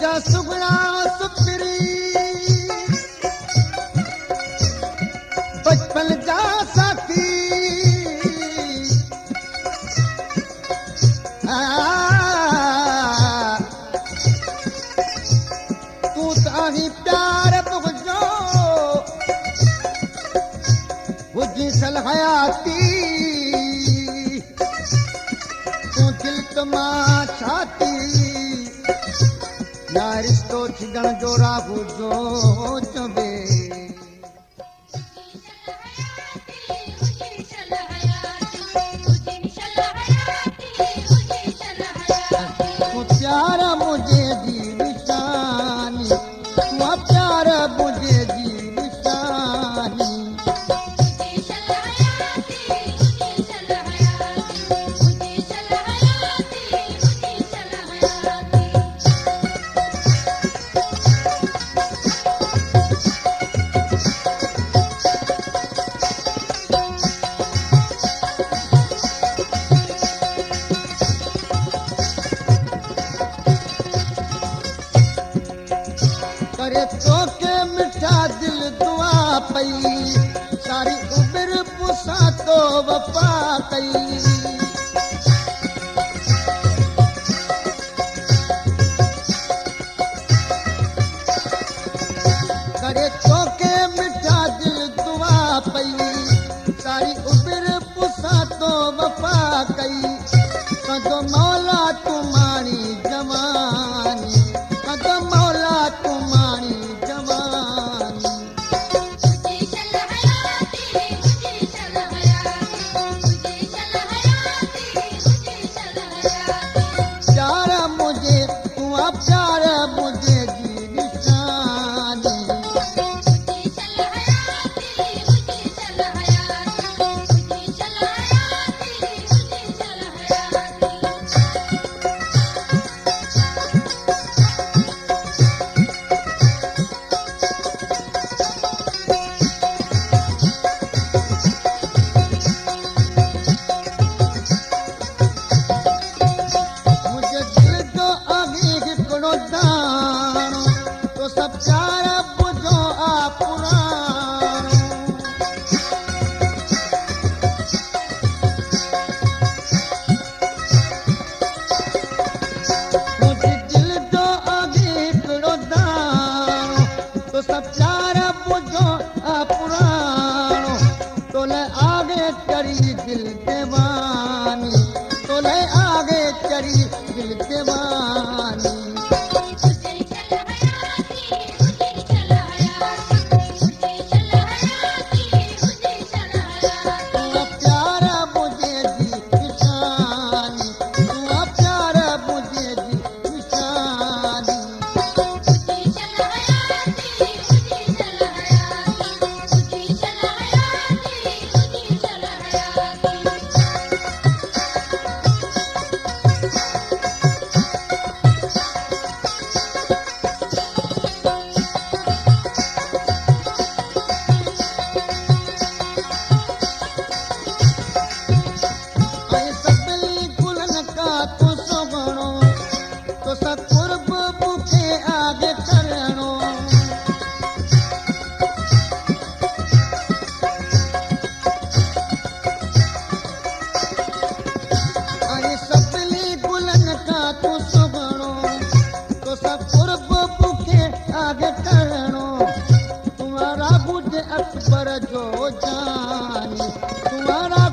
जा सुगड़ा सुपरी बचपन जा साथी तू ताही प्यार बुझो बुझी सल हयाती तू दिल तो मां छाती ना रिश्तो छिगण जो राहु जो चवे प्यार मुझे जी निशानी तू प्यार मुझे जी निशानी करे तो के मिठा दिल दुआ पई सारी उम्र पुसा तो वफा कई करे तो के मिठा दिल दुआ पई सारी उम्र पुसा तो वफा कई कदो मौला तुम्हारी जवानी कदो मौला तुम्हारी जवानी प्यार मुझे तू प्यार मुझे जी निशानी मुझे दिल जो आगे हिकिड़ो दानो तो सब प्यार बुझो आ पुराणो मुझे दिल जो आगे हिकिड़ो दानो तो सब प्यार बुझो आ पुराणो तोले आगे चढ़ी दिल दीवानी तोले आगे चढ़ी दिल दीवानी तू प्यार मुझे जी निशानी तू प्यार मुझे जी निशानी ऐं सभई गुलनि का तू सुगणो तो सब कुर्ब मूंखे आगे करणो ऐं सभई गुलनि का तू सुगणो तो सब कुर्ब मूंखे आगे करणो तुम्हारा बुझ अकबर जो जानी तुम्हारा